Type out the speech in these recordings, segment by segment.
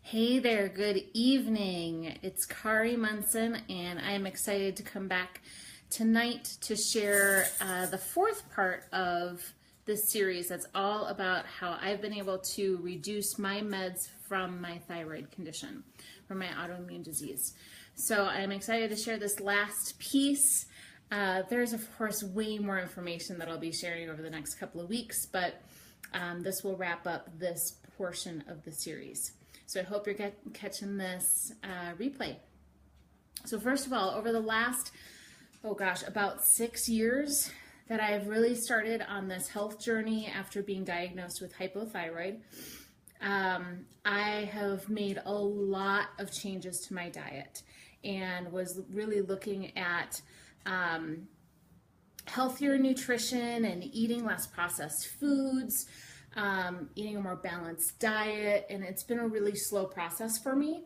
Hey there, good evening. It's Kari Munson, and I am excited to come back tonight to share the fourth part of this series that's all about how I've been able to reduce my meds from my thyroid condition, from my autoimmune disease. So I'm excited to share this last piece. There's, of course, way more information that I'll be sharing over the next couple of weeks, but this will wrap up this portion of the series. So I hope you're catching this replay. So first of all, over the last, about 6 years that I've really started on this health journey after being diagnosed with hypothyroid, I have made a lot of changes to my diet and was really looking at healthier nutrition and eating less processed foods, eating a more balanced diet, and it's been a really slow process for me.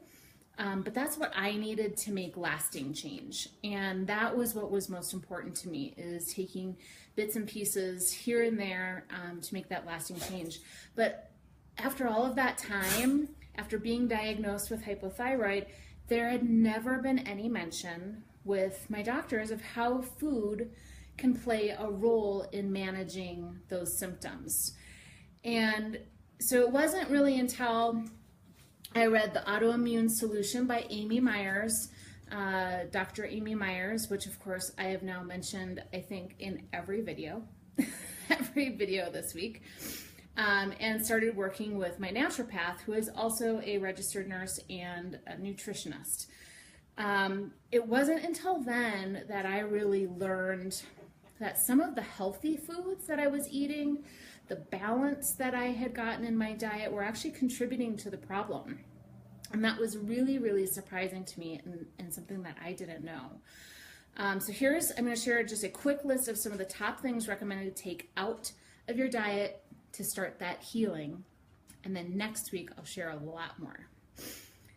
But that's what I needed to make lasting change. And that was what was most important to me, is taking bits and pieces here and there to make that lasting change. But after all of that time, after being diagnosed with hypothyroid, there had never been any mention with my doctors of how food can play a role in managing those symptoms. And so it wasn't really until I read The Autoimmune Solution by Amy Myers, Dr. Amy Myers, which of course I have now mentioned, I think, in every video, every video this week, and started working with my naturopath, who is also a registered nurse and a nutritionist. It wasn't until then that I really learned that some of the healthy foods that I was eating, the balance that I had gotten in my diet, were actually contributing to the problem. And that was really, really surprising to me, and something that I didn't know. I'm going to share just a quick list of some of the top things recommended to take out of your diet to start that healing. And then next week, I'll share a lot more.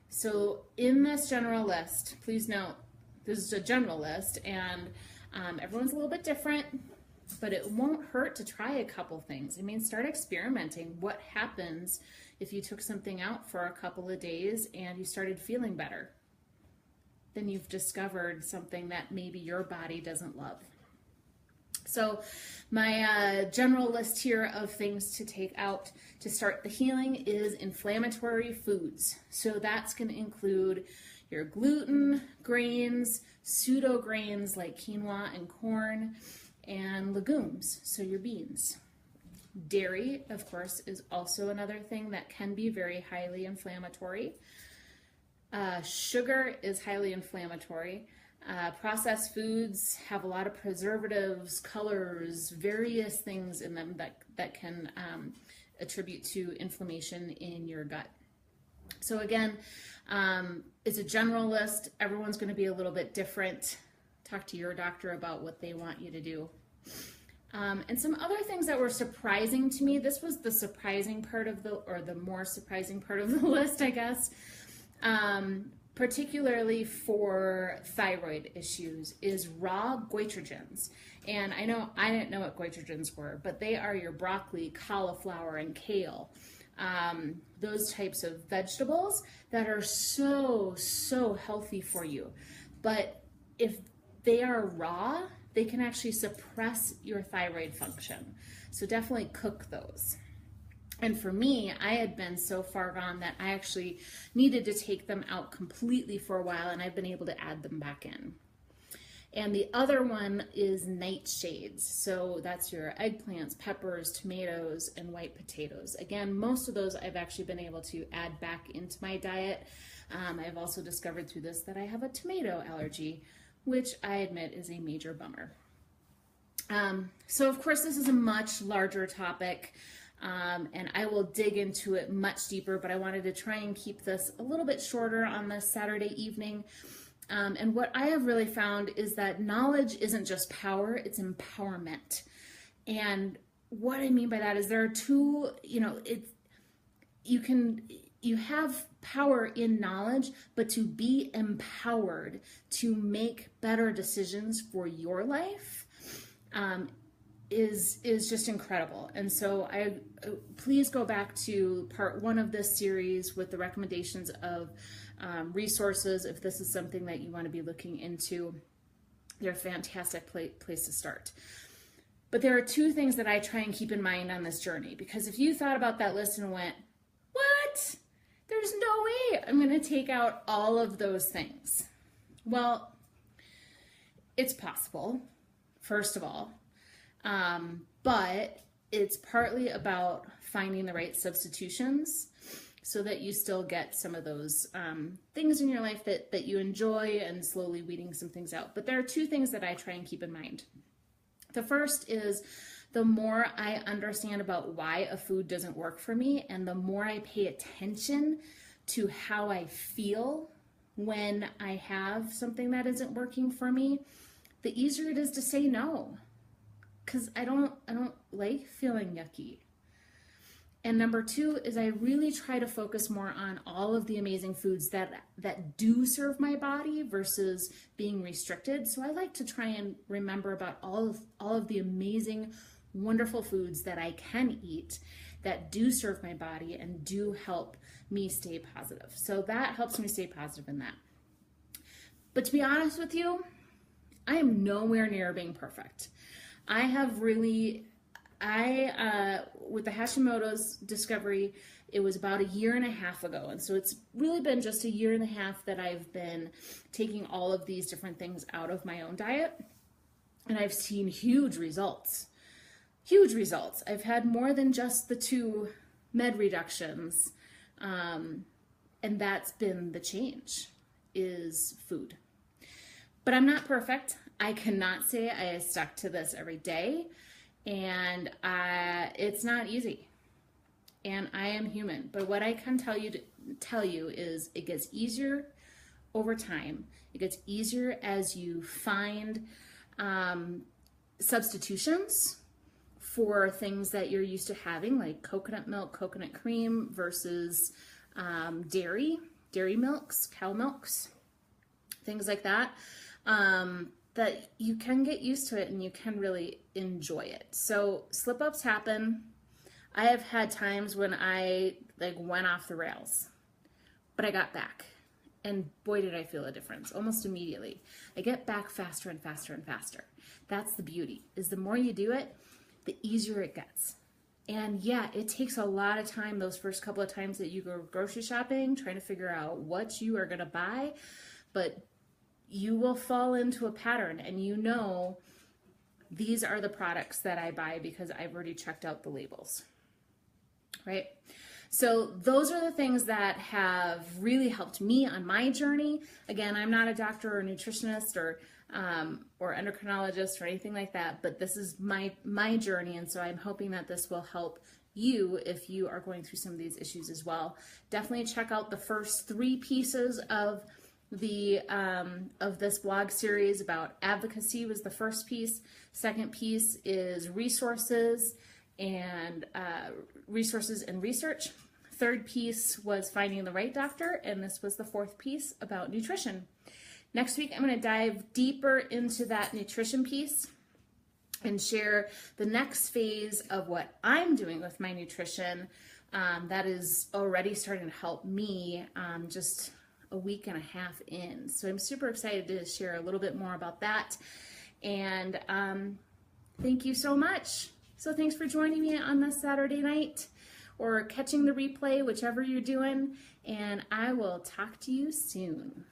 So in this general list, please note, this is a general list, and everyone's a little bit different, but it won't hurt to try a couple things. I mean, start experimenting. What happens if you took something out for a couple of days and you started feeling better? Then you've discovered something that maybe your body doesn't love. So my general list here of things to take out to start the healing is inflammatory foods. So that's going to include your gluten, grains, pseudo grains like quinoa and corn, and legumes, so your beans. Dairy, of course, is also another thing that can be very highly inflammatory. Sugar is highly inflammatory. Processed foods have a lot of preservatives, colors, various things in them that can attribute to inflammation in your gut. So again, it's a general list. Everyone's going to be a little bit different. Talk to your doctor about what they want you to do. And some other things that were surprising to me, this was the surprising part of the more surprising part of the list, I guess, particularly for thyroid issues, is raw goitrogens. And I know I didn't know what goitrogens were, but they are your broccoli, cauliflower, and kale. Those types of vegetables that are so healthy for you. But if they are raw, they can actually suppress your thyroid function. So definitely cook those. And for me, I had been so far gone that I actually needed to take them out completely for a while, and I've been able to add them back in. And the other one is nightshades. So that's your eggplants, peppers, tomatoes, and white potatoes. Again, most of those I've actually been able to add back into my diet. I've also discovered through this that I have a tomato allergy, which I admit is a major bummer. So of course, this is a much larger topic, and I will dig into it much deeper, but I wanted to try and keep this a little bit shorter on this Saturday evening. And what I have really found is that knowledge isn't just power, it's empowerment. And what I mean by that is there are two, you have power in knowledge, but to be empowered to make better decisions for your life, is just incredible. And so please go back to part 1 of this series with the recommendations of resources if this is something that you want to be looking into. They're a fantastic place to start. But there are 2 things that I try and keep in mind on this journey, because if you thought about that list and went, what? There's no way I'm going to take out all of those things. Well, it's possible, first of all. But it's partly about finding the right substitutions so that you still get some of those things in your life that you enjoy, and slowly weeding some things out. But there are 2 things that I try and keep in mind. The first is, the more I understand about why a food doesn't work for me, and the more I pay attention to how I feel when I have something that isn't working for me, the easier it is to say no. Because I don't like feeling yucky. And number 2 is, I really try to focus more on all of the amazing foods that do serve my body versus being restricted. So I like to try and remember about all of the amazing, wonderful foods that I can eat that do serve my body and do help me stay positive. So that helps me stay positive in that. But to be honest with you, I am nowhere near being perfect. I have really, with the Hashimoto's discovery, it was about 1.5 years ago. And so it's really been just 1.5 years that I've been taking all of these different things out of my own diet. And I've seen huge results. Huge results. I've had more than just the 2 med reductions. And that's been the change, is food. But I'm not perfect. I cannot say I stuck to this every day, and it's not easy, and I am human. But what I can tell you is it gets easier over time. It gets easier as you find substitutions for things that you're used to having, like coconut milk, coconut cream versus dairy milks, cow milks, things like that. That you can get used to it and you can really enjoy it. So slip-ups happen. I have had times when I went off the rails, but I got back, and boy did I feel a difference almost immediately. I get back faster and faster and faster. That's the beauty, is the more you do it, the easier it gets. And yeah, it takes a lot of time those first couple of times that you go grocery shopping, trying to figure out what you are going to buy, but you will fall into a pattern, and you know, these are the products that I buy because I've already checked out the labels, right? So those are the things that have really helped me on my journey. Again, I'm not a doctor or a nutritionist or endocrinologist or anything like that, but this is my journey, and so I'm hoping that this will help you if you are going through some of these issues as well. Definitely check out the first 3 pieces of this blog series. About advocacy was the first piece. Second piece is resources and research. Third piece was finding the right doctor, and this was the 4th piece about nutrition. Next week, I'm going to dive deeper into that nutrition piece and share the next phase of what I'm doing with my nutrition that is already starting to help me just 1.5 weeks in. So I'm super excited to share a little bit more about that. And thank you so much. So thanks for joining me on this Saturday night, or catching the replay, whichever you're doing. And I will talk to you soon.